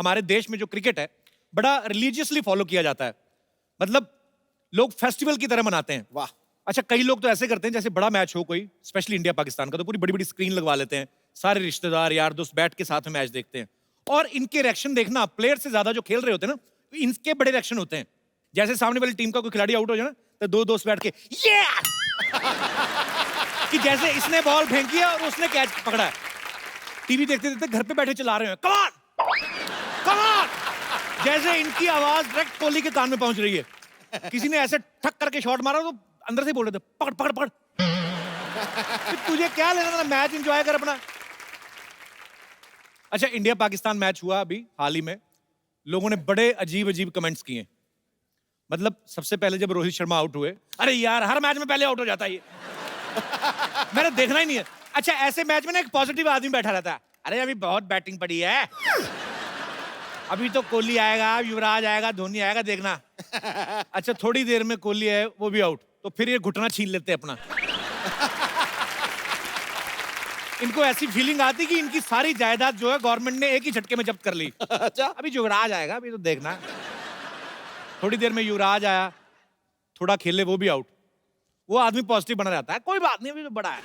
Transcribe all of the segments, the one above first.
हमारे देश में जो क्रिकेट है बड़ा रिलीजियसली फॉलो किया जाता है, मतलब लोग फेस्टिवल की तरह मनाते हैं। वाह। अच्छा, कई लोग तो ऐसे करते हैं जैसे बड़ा मैच हो कोई, स्पेशली इंडिया पाकिस्तान का, तो पूरी बड़ी बड़ी स्क्रीन लगवा लेते हैं, सारे रिश्तेदार यार दोस्त बैठ के साथ में मैच देखते हैं, और इनके रिएक्शन देखना प्लेयर से ज्यादा जो खेल रहे होते हैं ना, इनके बड़े रिएक्शन होते हैं। जैसे सामने वाली टीम का कोई खिलाड़ी आउट हो जाए ना, तो दो दोस्त बैठ के ये कि जैसे इसने बॉल फेंकी है और उसने कैच पकड़ा है। टीवी देखते देखते घर पे बैठे चला रहे हैं, कम ऑन कम ऑन, जैसे इनकी आवाज डायरेक्ट कोहली के कान में पहुंच रही है। किसी ने ऐसे ठक करके शॉट मारा तो अंदर से बोल रहे थे पकड़ पकड़ पकड़। तुझे क्या लेना था, मैच एंजॉय कर अपना। अच्छा, इंडिया पाकिस्तान मैच हुआ अभी हाल ही में, लोगों ने बड़े अजीब अजीब कमेंट्स किए। मतलब सबसे पहले जब रोहित शर्मा आउट हुए, अरे यार हर मैच में पहले आउट हो जाता है ये। मैंने देखना ही नहीं है। अच्छा, ऐसे मैच में ना एक पॉजिटिव आदमी बैठा रहता है, अरे अभी बहुत बैटिंग पड़ी है, अभी तो कोहली आएगा, युवराज आएगा, धोनी आएगा, देखना। अच्छा, थोड़ी देर में कोहली है, वो भी आउट, तो फिर ये घुटना छीन लेते अपना। इनको ऐसी फीलिंग आती कि इनकी सारी जायदाद जो है गवर्नमेंट ने एक ही झटके में जब्त कर ली। अच्छा, अभी युवराज आएगा, अभी तो देखना। थोड़ी देर में युवराज आया, थोड़ा खेले, वो भी आउट, वो आदमी पॉजिटिव बना रहता है, कोई बात नहीं अभी तो बड़ा है,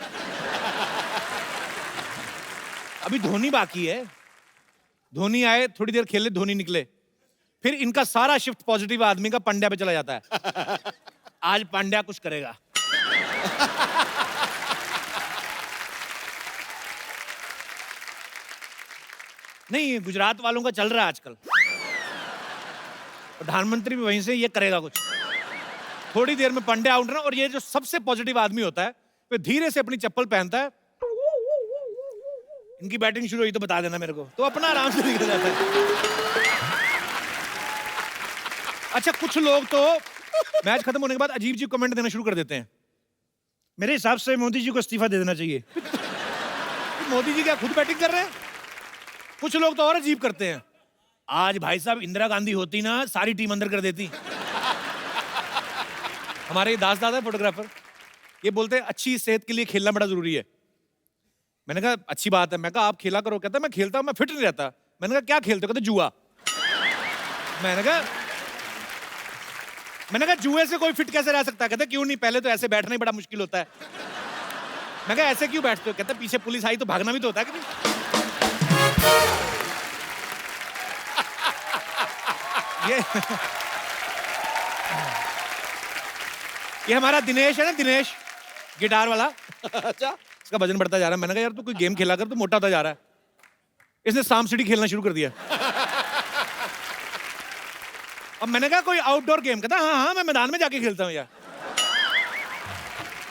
अभी धोनी बाकी है। धोनी आए, थोड़ी देर खेले, धोनी निकले, फिर इनका सारा शिफ्ट पॉजिटिव आदमी का पांड्या पे चला जाता है। आज पांड्या कुछ करेगा। नहीं, गुजरात वालों का चल रहा है आजकल, प्रधानमंत्री भी वहीं से ये करेगा कुछ। थोड़ी देर में पांड्या आउट ना, और ये जो सबसे पॉजिटिव आदमी होता है वो धीरे से अपनी चप्पल पहनता है, इनकी बैटिंग शुरू हुई तो बता देना मेरे को, तो अपना आराम से निकल जाता है। अच्छा, कुछ लोग तो मैच खत्म होने के बाद अजीब अजीब कमेंट देना शुरू कर देते हैं। मेरे हिसाब से मोदी जी को इस्तीफा दे देना चाहिए। मोदी जी क्या खुद बैटिंग कर रहे हैं? कुछ लोग तो और अजीब करते हैं, आज भाई साहब इंदिरा गांधी होती ना, सारी टीम अंदर कर देती। हमारे दास दादा फोटोग्राफर, ये बोलते हैं अच्छी सेहत के लिए खेलना बड़ा जरूरी है। मैंने कहा अच्छी बात है, मैं कहा आप खेला करो, कहता मैं खेलता हूं, मैं फिट नहीं रहता। मैंने कहा क्या खेलते हो, कहते जुआ। मैंने कहा जुए से कोई फिट कैसे रह सकता है? कहते क्यों नहीं, पहले तो ऐसे बैठना ही बड़ा मुश्किल होता है। मैं कहा ऐसे क्यों बैठते हो? कहते पीछे पुलिस आई तो भागना भी तो होता है कि नहीं? ये हमारा दिनेश है ना, दिनेश गिटार वाला। अच्छा, इसका वजन बढ़ता जा रहा है। मैंने कहा यार तू कोई गेम खेला कर, तू मोटा होता जा रहा है। इसने सांप सीढ़ी खेलना शुरू कर दिया। अब मैंने कहा कोई आउटडोर गेम, कहता हाँ हाँ मैं मैदान में जाके खेलता हूँ यार।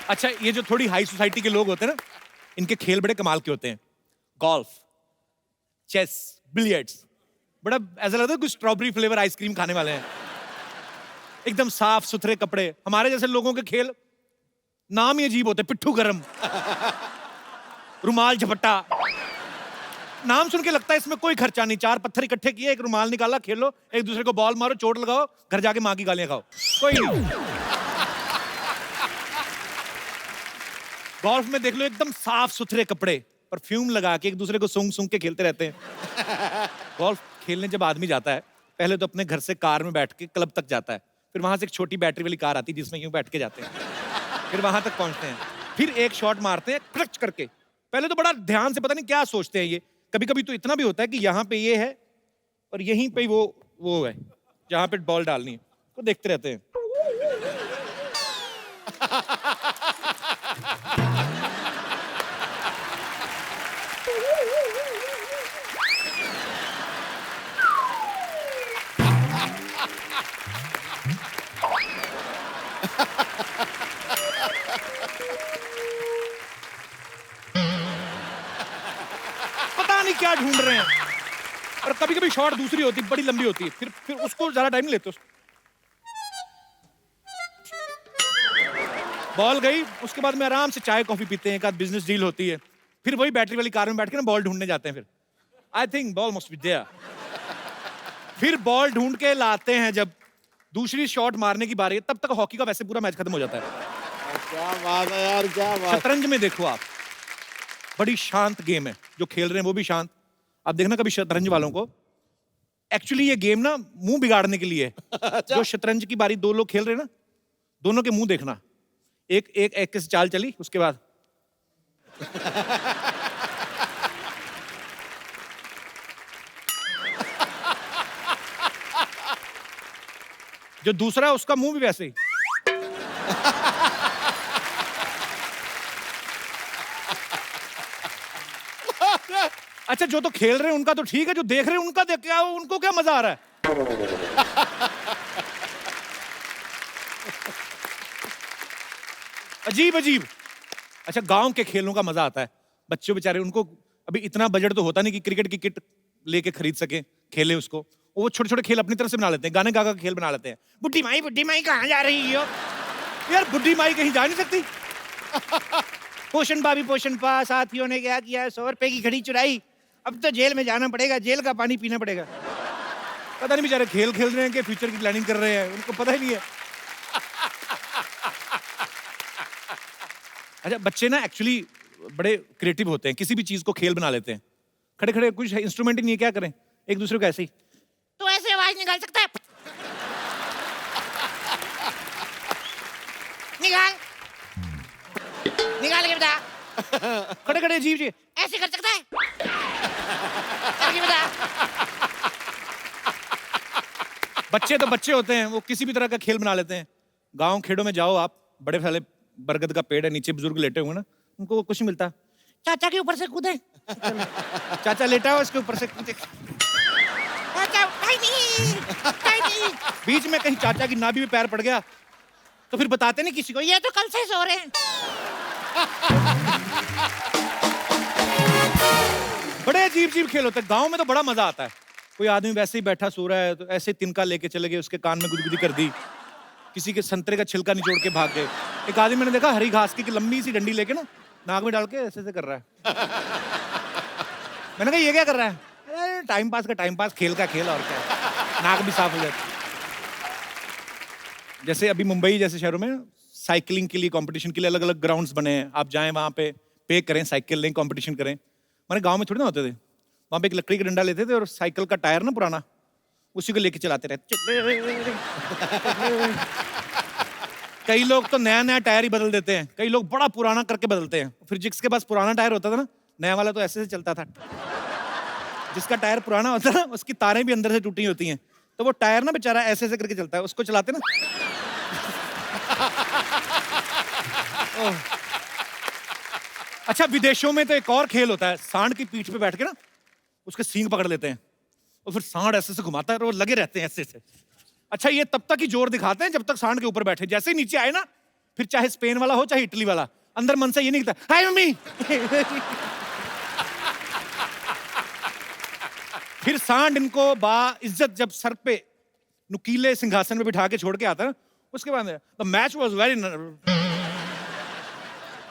अच्छा, ये जो थोड़ी हाई सोसाइटी के लोग होते हैं ना, इनके खेल बड़े कमाल के होते हैं। गोल्फ, चेस, बिलियर्ड्स, बड़ा ऐसा लगता है कुछ स्ट्रॉबेरी फ्लेवर आइसक्रीम खाने वाले हैं। एकदम साफ सुथरे कपड़े। हमारे जैसे लोगों के खेल नाम ही अजीब होते, पिट्ठू गरम, रुमाल झपट्टा। नाम सुन के लगता है इसमें कोई खर्चा नहीं, चार पत्थर इकट्ठे किए, एक रुमाल निकाला, खेलो, एक दूसरे को बॉल मारो, चोट लगाओ, घर जाके मां की गालियां खाओ, कोई नहीं। गोल्फ में देख लो एकदम साफ सुथरे कपड़े, परफ्यूम लगा के एक दूसरे को सूंघ सूंघ के खेलते रहते हैं। गोल्फ खेलने जब आदमी जाता है, पहले तो अपने घर से कार में बैठ के क्लब तक जाता है, फिर वहां से एक छोटी बैटरी वाली कार आती है जिसमें यूं बैठ के जाते हैं, फिर वहां तक पहुंचते हैं, फिर एक शॉट मारते हैं क्लच करके। पहले तो बड़ा ध्यान से, पता नहीं क्या सोचते हैं ये, कभी कभी तो इतना भी होता है कि यहाँ पे ये है और यहीं पे वो है जहां पे बॉल डालनी है, तो देखते रहते हैं। पता नहीं क्या ढूंढ रहे हैं। और कभी कभी शॉट दूसरी होती, बड़ी लंबी होती है, फिर उसको ज्यादा टाइम नहीं लेते। बॉल गई, उसके बाद में आराम से चाय कॉफी पीते हैं, एक आध बिजनेस डील होती है, फिर वही बैटरी वाली कार में बैठ के ना बॉल ढूंढने जाते हैं। फिर I think ball must be there. फिर बॉल ढूंढ के लाते हैं, जब दूसरी शॉट मारने की बारी है, तब तक हॉकी का वैसे पूरा मैच खत्म हो जाता है। क्या बात है यार, क्या बात। शतरंज में देखो आप, बड़ी शांत गेम है, जो खेल रहे हैं वो भी शांत। आप देखना कभी शतरंज वालों को, एक्चुअली ये गेम ना मुंह बिगाड़ने के लिए है। जो शतरंज की बारी 2 लोग खेल रहे हैं ना, दोनों के मुंह देखना। एक एक एक के से चाल चली, उसके बाद जो दूसरा है उसका मुंह भी वैसे ही। अच्छा, जो तो खेल रहे हैं उनका तो ठीक है, जो देख रहे हैं उनका देख क्या, उनको क्या मजा आ रहा है? अजीब अजीब। अच्छा, गांव के खेलों का मजा आता है। बच्चों बेचारे, उनको अभी इतना बजट तो होता नहीं कि क्रिकेट की किट लेके खरीद सके, खेले उसको। वो छोटे छोटे खेल अपनी तरफ से बना लेते हैं, गाने गा गा के खेल बना लेते हैं। बुड्ढी माई कहाँ जा रही हो? यार बुड्ढी माई कहीं जा नहीं सकती। पोषण भाभी पोषण पा, साथियों ने क्या किया, 100 रुपए की घड़ी चुराई, अब तो जेल में जाना पड़ेगा, जेल का पानी पीना पड़ेगा। पता नहीं बेचारे खेल खेल रहे हैं कि फ्यूचर की प्लानिंग कर रहे हैं, उनको पता ही नहीं है। अच्छा, बच्चे ना एक्चुअली बड़े क्रिएटिव होते हैं, किसी भी चीज को खेल बना लेते हैं। खड़े खड़े कुछ इंस्ट्रूमेंट ही नहीं है, क्या करें, एक दूसरे को ऐसे ही, तो ऐसे आवाज निकाल सकता है, निकाल निकाल के बता। खड़े खड़े अजीब जी, ऐसे कर सकता है, करके बता। बच्चे तो बच्चे होते हैं, वो किसी भी तरह का खेल बना लेते हैं। गांव खेड़ों में जाओ आप, बड़े साले बरगद का पेड़ है, नीचे बुजुर्ग लेटे हुए ना, उनको कुछ नहीं मिलता, चाचा के ऊपर से कूदे। चाचा लेटा हो, इसके ऊपर से कूदे। बीच में कहीं चाचा की नाभि में पैर पड़ गया तो फिर बताते नहीं किसी को, ये तो कल से सो रहे हैं। बड़े अजीब अजीब खेल होते हैं। गांव में तो बड़ा मजा आता है। कोई आदमी वैसे ही बैठा सो रहा है तो ऐसे तिनका लेके चले गए, उसके कान में गुदगुदी कर दी, किसी के संतरे का छिलका निचोड़ के भाग गए। एक आदमी मैंने देखा हरी घास की लंबी सी डंडी लेके ना नाक में डाल के ऐसे ऐसे कर रहा है। मैंने कहा ये क्या कर रहा है? अरे टाइम पास का टाइम पास, खेल का खेल, और क्या, नाक भी साफ हो जाती। जैसे अभी मुंबई जैसे शहरों में साइकिलिंग के लिए, कंपटीशन के लिए अलग अलग ग्राउंड्स बने हैं। आप जाएं वहां पे करें, साइकिल लें, कंपटीशन करें। हमारे गांव में थोड़ी ना होते थे। वहां पे एक लकड़ी का डंडा लेते थे और साइकिल का टायर ना पुराना, उसी को लेके चलाते रहते। कई लोग तो नया नया टायर ही बदल देते हैं, कई लोग बड़ा पुराना करके बदलते हैं। फिर जिसके पास पुराना टायर होता था ना, नया वाला तो ऐसे से चलता था। जिसका टायर पुराना होता है ना, उसकी तारें भी अंदर से टूटी होती हैं, तो वो टायर ना बेचारा ऐसे ऐसे करके चलता है, उसको चलाते ना। अच्छा, विदेशों में तो एक और खेल होता है, सांड की पीठ पे बैठ के ना उसके सींग पकड़ लेते हैं और फिर सांड ऐसे से घुमाता है और वो लगे रहते हैं ऐसे से। अच्छा, ये तब तक ही जोर दिखाते हैं जब तक सांड के ऊपर बैठे। जैसे ही नीचे आए ना, फिर चाहे स्पेन वाला हो चाहे इटली वाला, अंदर मन से ये नहीं कहता हाय मम्मी। फिर सांड इनको बा इज्जत जब सर पे नुकीले सिंहासन में बिठा के छोड़ के आता है ना, उसके बाद द मैच वाज वेरी,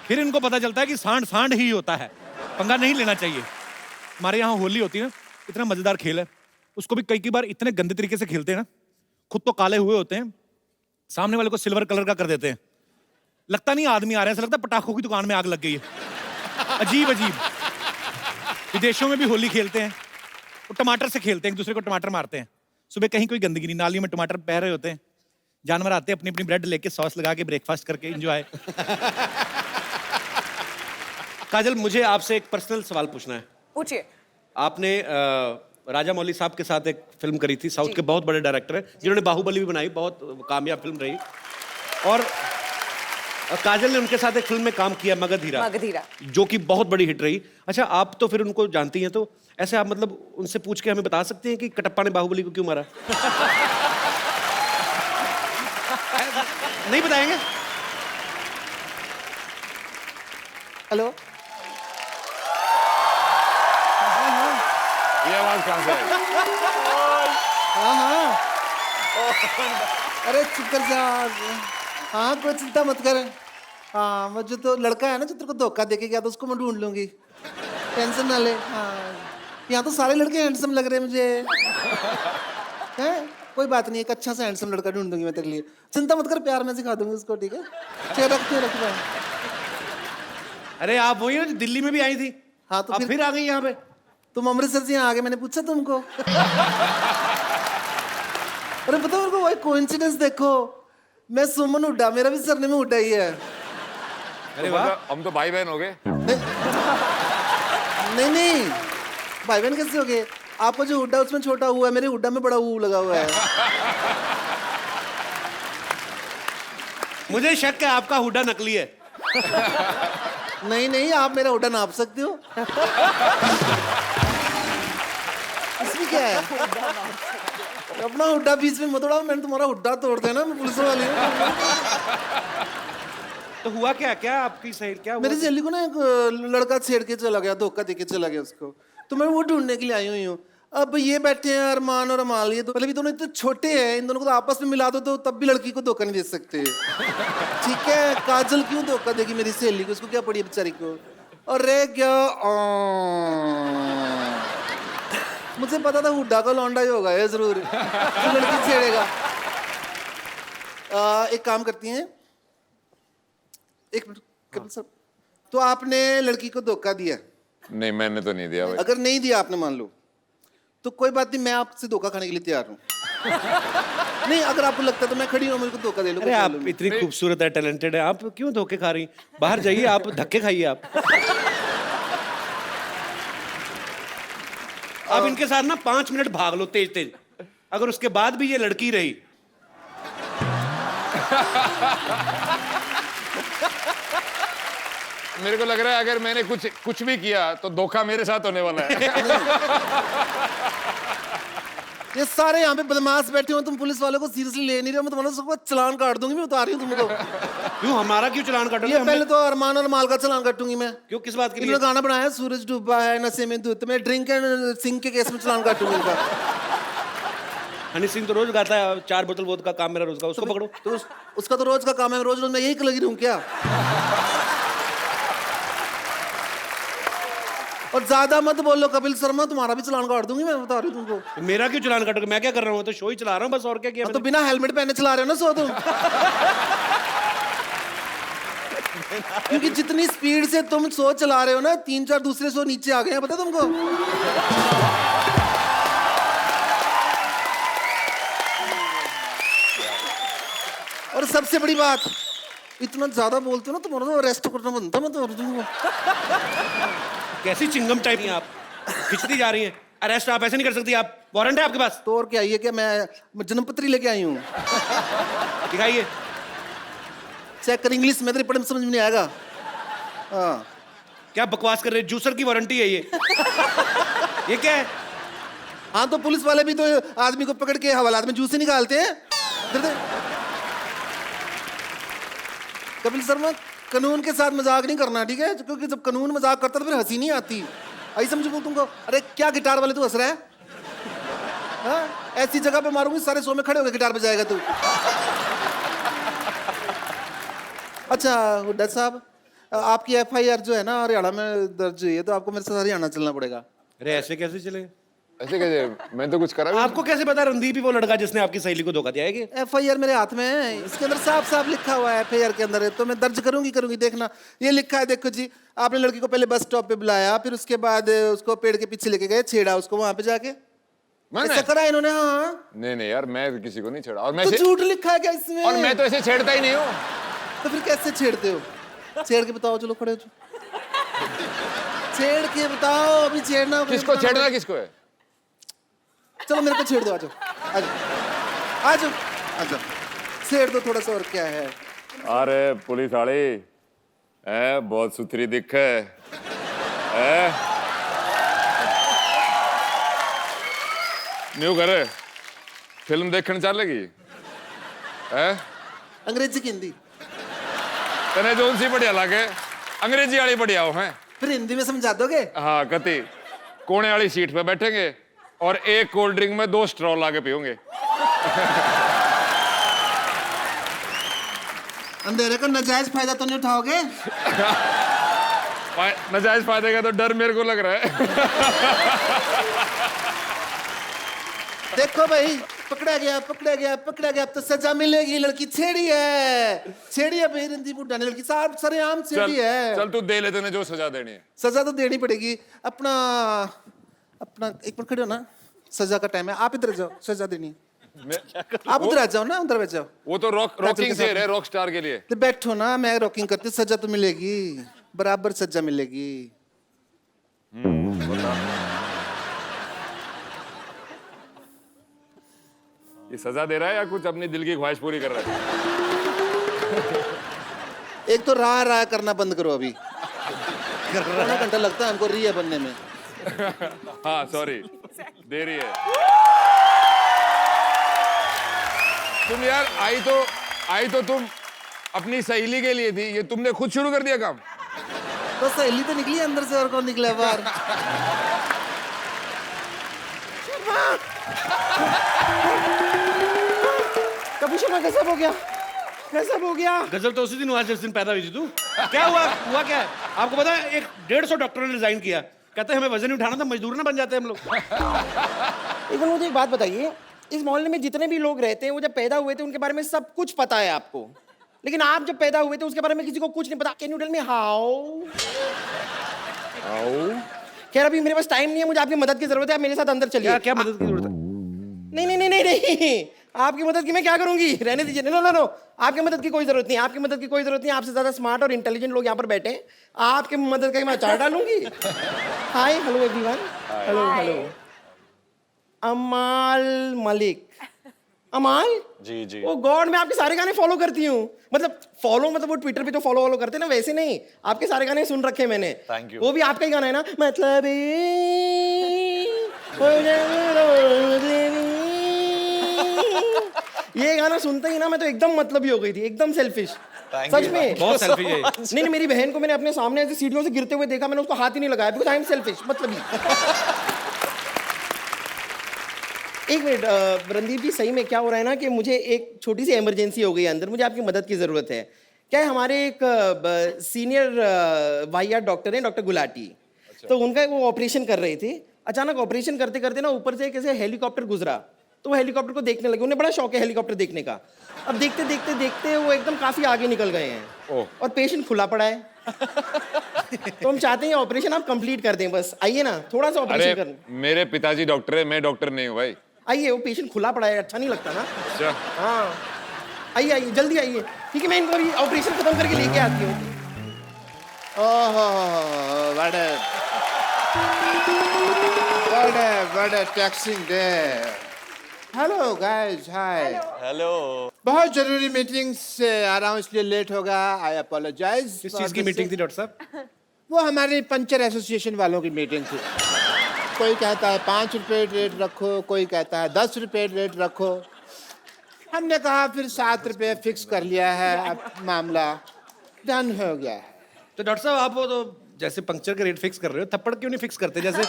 फिर इनको पता चलता है कि सांड सांड ही होता है, पंगा नहीं लेना चाहिए। हमारे यहाँ होली होती है ना, इतना मजेदार खेल है, उसको भी कई बार इतने गंदे तरीके से खेलते हैं ना, खुद तो काले हुए होते हैं, सामने वाले को सिल्वर कलर का कर देते हैं। लगता नहीं आदमी आ रहे हैं, ऐसा लगता है पटाखों की दुकान में आग लग गई है। अजीब अजीब। विदेशों में भी होली खेलते हैं, वो टमाटर से खेलते हैं, एक दूसरे को टमाटर मारते हैं। सुबह कहीं कोई गंदगी नहीं, नालियों में टमाटर बह रहे होते हैं, जानवर आते हैं अपनी अपनी ब्रेड लेके, सॉस लगा के ब्रेकफास्ट करके एंजॉय। काजल, मुझे आपसे एक पर्सनल सवाल पूछना है। पूछिए। आपने राजा मौली साहब के साथ एक फिल्म करी थी, साउथ के बहुत बड़े डायरेक्टर हैं जिन्होंने बाहुबली भी बनाई, बहुत कामयाब फिल्म रही। और काजल ने उनके साथ एक फिल्म में काम किया, मगधीरा, जो कि बहुत बड़ी हिट रही। अच्छा, आप तो फिर उनको जानती हैं, तो ऐसे आप मतलब उनसे पूछ के हमें बता सकते हैं कि कटप्पा ने बाहुबली को क्यों मारा? नहीं बताएंगे? हेलो, ये आवाज कहाँ से आई? हाँ हाँ, अरे चुप कर जा। हाँ, कोई चिंता मत कर। हाँ, वो जो तो लड़का है ना जो तेरे को धोखा देके गया था, उसको मैं ढूंढ लूंगी, टेंशन ना ले। हाँ, यहाँ तो सारे लड़के हैंडसम लग रहे हैं मुझे। हैं? कोई बात नहीं, एक अच्छा सा हैंडसम लड़का ढूंढ दूंगी मैं तेरे लिए, चिंता मत कर, प्यार में सिखा दूंगी उसको, ठीक है? चेहरा रख रहा। अरे आप वही हो जो दिल्ली में भी आई थी? हाँ, तो फिर आ गई यहाँ पे? तुम अमृतसर से यहाँ आ गए, मैंने पूछा तुमको। अरे पता है मेरे को भाई कोइंसिडेंस देखो, मैं सुमन हुड्डा, मेरा भी सरनेम हुड्डा ही है। अरे वाह, हम तो भाई बहन हो गए। नहीं नहीं, भाई बहन कैसे हो गए? आपका जो हुड्डा उसमें छोटा हुआ है, मेरे हुड्डा में बड़ा ऊ लगा हुआ है। मुझे शक है आपका हुड्डा नकली है। नहीं नहीं, आप मेरा हुड्डा नाप सकते हो। इसमें क्या है? अपना हुड्डा बीच में मत उड़ाओ, मैंने तुम्हारा हुड्डा तोड़ देना, मैं पुलिस वाली हूँ। तो हुआ क्या, क्या आपकी सही क्या हुआ? मेरी सहेली को ना एक लड़का छेड़ के चला गया, धोखा दे के चला गया उसको, तो मैं वो ढूंढने के लिए आई हुई हूँ। अब ये बैठे हैं अरमान और अमाल, ये तो पहले भी दोनों इतने छोटे हैं, इन दोनों को तो आपस में मिला दो तो तब भी लड़की को धोखा नहीं दे सकते। ठीक है, काजल क्यों धोखा देगी मेरी सहेली को, उसको क्या पड़ी है बेचारी को। अरे क्या मुझे पता था हुड्डा का लौंडा ही होगा ये जरूर, तो लड़की छेड़ेगा। एक काम करती हैं, एक मिनट कपिल सर, तो आपने लड़की को धोखा दिया? नहीं, मैंने तो नहीं दिया भाई। अगर नहीं दिया आपने, मान लो, तो कोई बात नहीं, मैं आपसे धोखा खाने के लिए तैयार हूँ। नहीं, अगर आपको लगता है तो मैं खड़ी हूँ, मेरे को धोखा दे लो। अरे आप इतनी खूबसूरत है, टैलेंटेड है, आप क्यों धोखे खा रही? बाहर जाइए, आप धक्के खाइए आप। आप इनके साथ ना 5 मिनट भाग लो तेज तेज, अगर उसके बाद भी ये लड़की रही। मेरे को लग रहा है अगर मैंने कुछ भी किया तो धोखा मेरे साथ होने वाला है। ये सारे यहाँ पे बदमाश बैठे हो, तुम पुलिस वालों को सीरियसली ले नहीं रहे हो, मैं तुम्हारा सबको चलान काट दूंगी, मैं बता रही हूँ तुमको। क्यों हमारा क्यों चलान काटोगे? पहले तो अरमान और माल का चलान काटूंगी मैं। क्यों, किस बात के लिए? इन्होंने गाना बनाया सूरज डूबा है नशे में धुत में, ड्रिंक एंड सिंह के केस में चलान काटूंगी इनका। हनी सिंह तो रोज गाता है 4 बोतल वोद का काम मेरा रोज का, उसको पकड़ो। तो उसका तो रोज का काम है, रोज रोज मैं यही लगी रहूं क्या? और ज्यादा मत बोलो कपिल शर्मा, तुम्हारा भी चलान काट दूंगी मैं, बता रही हूँ तुमको। मेरा क्यों चलान काटोगे? मैं क्या कर रहा हूँ? तो शो ही चला रहा हूँ बस, और क्या किया तो बिना हेलमेट पहने चला रहे हो ना सो तुम। क्योंकि जितनी स्पीड से तुम सो चला रहे हो ना, 3-4 दूसरे सो नीचे आ गए हैं, पता तुमको? और सबसे बड़ी बात, इतना ज्यादा बोलते हो ना, तुम्हारा तो अरेस्ट करना बनता है, मैं तो तुमको। कैसी चिंगम टाइप हैं आप, खिंचती जा रही हैं। अरेस्ट आप ऐसे नहीं कर सकती, आप वारंट है आपके पास? तो और क्या, ये क्या मैं जन्मपत्री लेके आई हूँ? दिखाइए। चेक कर इंग्लिश में, तेरे पढ़ने में समझ में नहीं आएगा। हाँ, क्या बकवास कर रहे हैं? जूसर की वारंटी है ये। ये क्या है? हाँ तो पुलिस वाले भी तो आदमी को पकड़ के हवालात में जूस से निकालते हैं। कपिल शर्मा, कानून के साथ मजाक नहीं करना, ठीक है? क्योंकि जब कानून मजाक करता तो फिर हंसी नहीं आती। आई समझो तुमको। अरे क्या गिटार वाले तू हंस रहा है? हाँ? ऐसी जगह पे मारूंगी सारे सो में खड़े होकर गिटार बजाएगा तू। अच्छा हुड्डा साहब, आपकी FIR जो है ना हरियाणा में दर्ज हुई है, तो आपको मेरे साथ हरियाणा चलना पड़ेगा। अरे ऐसे कैसे चले? ऐसे कैसे? मैं तो कुछ करा भी आपको कैसे पता रणदीप ही वो लड़का जिसने आपकी सहेली को धोखा दिया है? कि FIR मेरे हाथ में है, इसके अंदर साफ साफ लिखा हुआ है, FIR के अंदर है, तो मैं दर्ज करूंगी। देखना, ये लिखा है, देखो जी, आपने लड़की को पहले बस स्टॉप पे बुलाया, फिर उसके बाद उसको पेड़ के पीछे लेके गए, छेड़ा उसको वहां पे जाके। ऐसा करा इन्होंने? हाँ। नहीं यार, मैं किसी को नहीं छेड़ा। और मैं तो झूठ लिखा है क्या इसमें? और मैं तो ऐसे छेड़ता ही नहीं हूँ। तो फिर कैसे छेड़ते हो? छेड़ के बताओ, चलो खड़े हो जाओ। छेड़ के बताओ, अभी छेड़ना। किसको छेड़ना किसको है? चलो मेरे को छेड़ दो, आजो आजो आजो, छेड़ दो थोड़ा सा, और क्या है। अरे पुलिस वाले बहुत सुथरी दिख है। न्यू करे फिल्म देखने चलेगी? अंग्रेजी की हिंदी? तने जोन सी बढ़िया लागे? अंग्रेजी वाली बढ़िया हो है? फिर हिंदी में समझा दोगे? हाँ, कति कोने वाली सीट पे बैठेंगे और एक कोल्ड ड्रिंक में 2 स्ट्रॉ लाके पियोगे। अंधेरे का नाजायज फायदा तो नहीं उठाओगे? नाजायज फायदे का तो डर मेरे को लग रहा है। देखो भाई, पकड़ा गया, अब तो सजा मिलेगी। लड़की छेड़ी है भाई, रणदीप हुड्डा ने लड़की साहब सरेआम छेड़ी है। चल तू दे ले, तूने जो सजा देनी है। सजा तो देनी पड़ेगी। अपना एक मिनट खड़े हो ना, सजा का टाइम है, आप इधर जाओ, सजा देनी है। आप उधर आ जाओ ना, उधर बैठ जाओ। वो तो रॉकिंग चेयर है रॉक स्टार के लिए। तो बैठो ना, मैं रॉकिंग करती, सजा तो मिलेगी, बराबर सजा मिलेगी। ये सजा दे रहा है या कुछ अपनी दिल की ख्वाहिश पूरी कर रहा है? एक तो राह राह करना बंद करो अभी, आधा घंटा लगता है हमको रिया बनने में। हाँ सॉरी, दे रही है। तुम यार आई तो तुम अपनी सहेली के लिए थी, ये तुमने खुद शुरू कर दिया काम। तो सहेली तो निकली अंदर से, और कौन निकला बाहर? कभी शर्मा कैसा हो गया? कैसा हो गया? गजल तो उसी दिन हुआ जिस दिन पैदा हुई थी तू। क्या हुआ क्या है आपको पता है? 150 डॉक्टरों ने रिजाइन किया, कहते हैं हमें वजन नहीं उठाना था, मजदूर ना बन जाते हम लोग। एकदम मुझे एक बात बताइए, इस मोहल्ले में जितने भी लोग रहते हैं वो जब पैदा हुए थे उनके बारे में सब कुछ पता है आपको, लेकिन आप जब पैदा हुए थे उसके बारे में किसी को कुछ नहीं पता। Can you tell me how? खैर अभी मेरे पास टाइम नहीं है, मुझे आपकी मदद की जरूरत है, आप मेरे साथ अंदर चलिए। क्या मदद की जरूरत है? नहीं, आपकी मदद की मैं क्या करूंगी, रहने दीजिए। नो, आपकी मदद की कोई जरूरत नहीं, आपकी मदद की कोई जरूरत नहीं। आपसे ज्यादा स्मार्ट और इंटेलिजेंट लोग यहाँ पर बैठे हैं, आपकी मदद का मैं चार डालूंगी। हाय, हेलो एवरीवन, हेलो। अमाल मलिक। अमाल जी ओ गॉड, मैं आपके सारे गाने फॉलो करती हूँ। मतलब फॉलो मतलब वो ट्विटर पे तो फॉलो करते हैं ना, वैसे नहीं, आपके सारे गाने सुन रखे मैंने। Thank you. वो भी आपका ही गाना है ना, मतलब ये गाना सुनते ही ना मैं तो एकदम मतलबी हो गई थी, एकदम सेल्फिश। सच में बहुत सेल्फी है। नहीं, मेरी बहन को मैंने अपने सामने ऐसे सीढ़ियों से गिरते हुए देखा, मैंने उसको हाथ ही नहीं लगाया, बिकॉज़ आई एम सेल्फिश, मतलबी। एक मिनट रणदीप जी, सही में क्या हो रहा है ना कि मुझे एक छोटी सी इमरजेंसी हो गई है अंदर, मुझे आपकी मदद की ज़रूरत है। क्या है, हमारे एक सीनियर वाहियात डॉक्टर हैं, डॉक्टर गुलाटी। तो उनका वो ऑपरेशन कर रहे थे, अचानक ऑपरेशन करते करते ना ऊपर से एक ऐसे हेलीकॉप्टर गुजरा, तो वो हेलीकॉप्टर को देखने लगे। उन्हें बड़ा शौक है हेलीकॉप्टर देखने का। अब देखते देखते देखते वो एकदम काफ़ी आगे निकल गए हैं और पेशेंट खुला पड़ा है। तो हम चाहते हैं ऑपरेशन आप कंप्लीट कर दें, बस आइए ना, थोड़ा सा ऑपरेशन कर। मेरे पिताजी डॉक्टर है, मैं डॉक्टर नहीं हूँ भाई। आइए, वो पेशेंट खुला पड़ा है, अच्छा नहीं लगता ना। अच्छा हाँ, आइए जल्दी आइए, ठीक है, मैं इनको ऑपरेशन खत्म करके लेके आती हूँ। ओह, what a taxing day. Hello guys, hi. Hello. बहुत जरूरी मीटिंग से आ रहा हूँ, इसलिए लेट होगा, आई अपोलोजाइज। किस चीज की मीटिंग थी डॉक्टर साहब? वो हमारी पंचर एसोसिएशन वालों की मीटिंग थी। कोई कहता है 5 रुपए रेट रखो, कोई कहता है 10 रुपए रेट रखो। हमने कहा फिर 7 रुपए फिक्स कर लिया है, अब मामला डन हो गया है। तो डॉक्टर साहब आप वो तो जैसे पंक्चर का रेट फिक्स कर रहे हो, थप्पड़ क्यों नहीं फिक्स करते? जैसे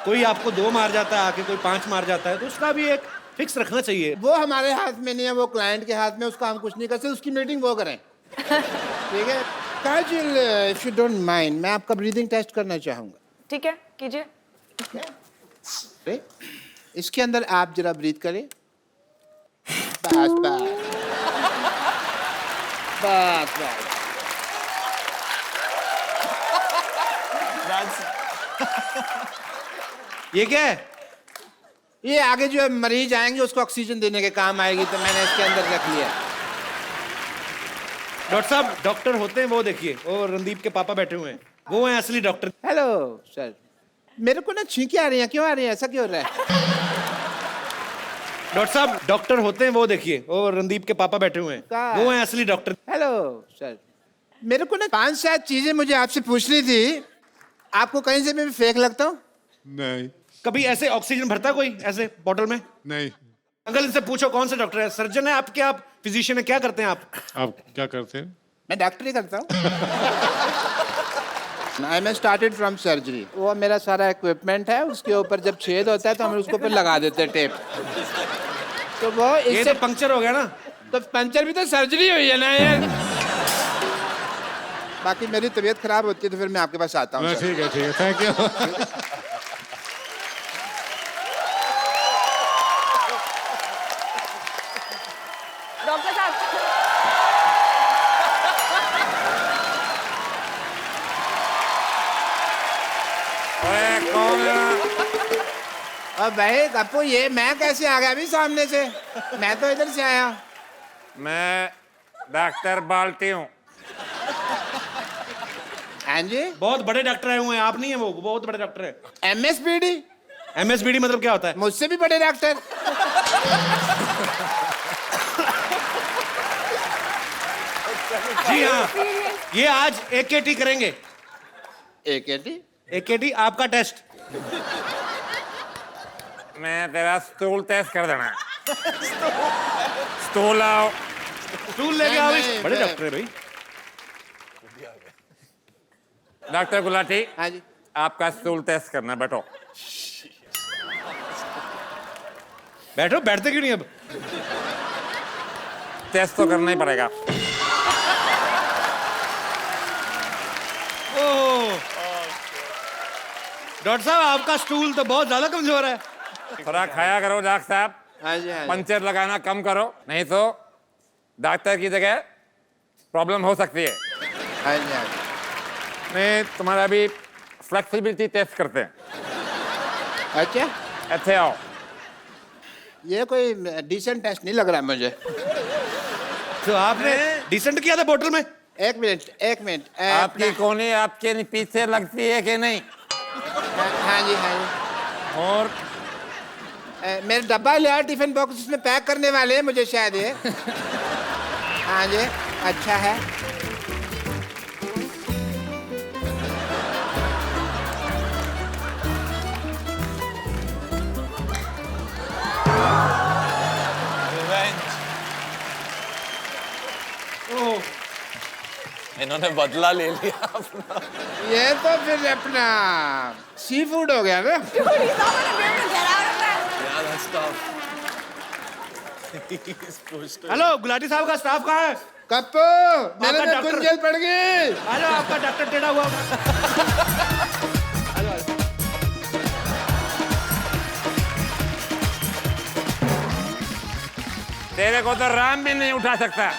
कोई आपको 2 मार जाता है, आके कोई 5 मार जाता है, तो उसका भी एक फिक्स रखना चाहिए। वो हमारे हाथ में नहीं है, वो क्लाइंट के हाथ में, उसका हम कुछ नहीं कर सकते, उसकी मीटिंग वो करें। ठीक है काजल, इफ यू डोंट माइंड, मैं आपका ब्रीदिंग टेस्ट करना चाहूंगा। ठीक है, कीजिए। इसके अंदर आप जरा ब्रीथ करें। बस बस बस बस। ये क्या है? ये आगे जो मरीज आएंगे उसको ऑक्सीजन देने के काम आएगी, तो मैंने इसके अंदर रख लिया। डॉक्टर साहब, डॉक्टर होते हैं वो देखिए, वो रणदीप के पापा बैठे हुए हैं, वो हैं असली डॉक्टर। हेलो सर, मेरे को ना छींकी आ रही है, क्यों आ रही है, ऐसा क्यों हो रहा है? डॉक्टर साहब, डॉक्टर होते हैं वो देखिए, वो रणदीप के पापा बैठे हुए हैं, कहाँ? वो हैं असली डॉक्टर। हेलो सर, मेरे को ना 5-7 चीजें मुझे आपसे पूछनी थी। आपको कहीं से मैं फेक लगता हूँ? नहीं कभी ऐसे ऑक्सीजन भरता कोई ऐसे बॉटल में? नहीं। अंकल इनसे पूछो कौन सा डॉक्टर है, सर्जन है आपके, आप फिजिशियन है, क्या करते हैं आप? आप क्या करते हैं? मैं डॉक्टरी करता हूँ। आई मैं स्टार्टेड फ्रॉम सर्जरी। वो मेरा सारा इक्विपमेंट है, उसके ऊपर जब छेद होता है तो हम उसको फिर लगा देते हैं टेप। तो वो ये इससे तो पंक्चर हो गया ना। तो पंचर भी तो सर्जरी हुई है ना यार। बाकी मेरी तबीयत खराब होती है तो फिर मैं आपके पास आता हूँ। ठीक है, थैंक यू। डॉक्टर साहब, अब भाई कप्पू ये मैं कैसे आ गया अभी सामने से? मैं तो इधर से आया। मैं डॉक्टर बाल्टी हूँ। हाँ जी, बहुत बड़े डॉक्टर आए हुए हैं, आप नहीं है वो बहुत बड़े डॉक्टर है। MSBD, MSBD मतलब क्या होता है? मुझसे भी बड़े डॉक्टर। जी हाँ, ये आज AKT करेंगे। AKT? AKT आपका टेस्ट। मैं तेरा स्टूल टेस्ट कर देना। स्टूल आओ। स्टूल लेके आओ। नहीं, बड़े नहीं। डॉक्टर है भाई। डॉक्टर गुलाटी, हाँ जी, आपका स्टूल टेस्ट करना, बैठो। बैठो, बैठते क्यों नहीं अब? टेस्ट तो करना ही पड़ेगा। ओह, डॉक्टर साहब आपका स्टूल तो बहुत ज्यादा कमजोर है। थोड़ा खाया करो डॉक्टर साहब, हाँ जी, हाँ जी। पंचर लगाना कम करो, नहीं तो डॉक्टर की जगह प्रॉब्लम हो सकती है। हाँ जी, हाँ जी। नहीं, तुम्हारा अभी फ्लेक्सिबिलिटी टेस्ट करते हैं। अच्छा, अच्छे आओ। ये कोई डिसेंट टेस्ट नहीं लग रहा मुझे। तो आपने डिसेंट किया था बोतल में? एक मिनट। आपकी कोनी आपके पीछे लगती है कि नहीं? हाँ जी, हाँ जी। और मेरा डब्बा लिया टिफिन बॉक्स, उसमें पैक करने वाले हैं मुझे शायद ये। हाँ जी, अच्छा है। इन्होंने बदला ले लिया अपना। ये तो फिर अपना सी फूड हो गया ना। Dude, he's not gonna be able to get out of that. Yeah, that's tough. He's pushed it. Hello, Gulati साहब का स्टाफ कहाँ है? कप्पू, मेरे में डॉक्टर- गुंजल पड़ गई। हेलो, आपका डॉक्टर टेढ़ा हुआ होगा। तेरे को तो राम भी नहीं उठा सकता।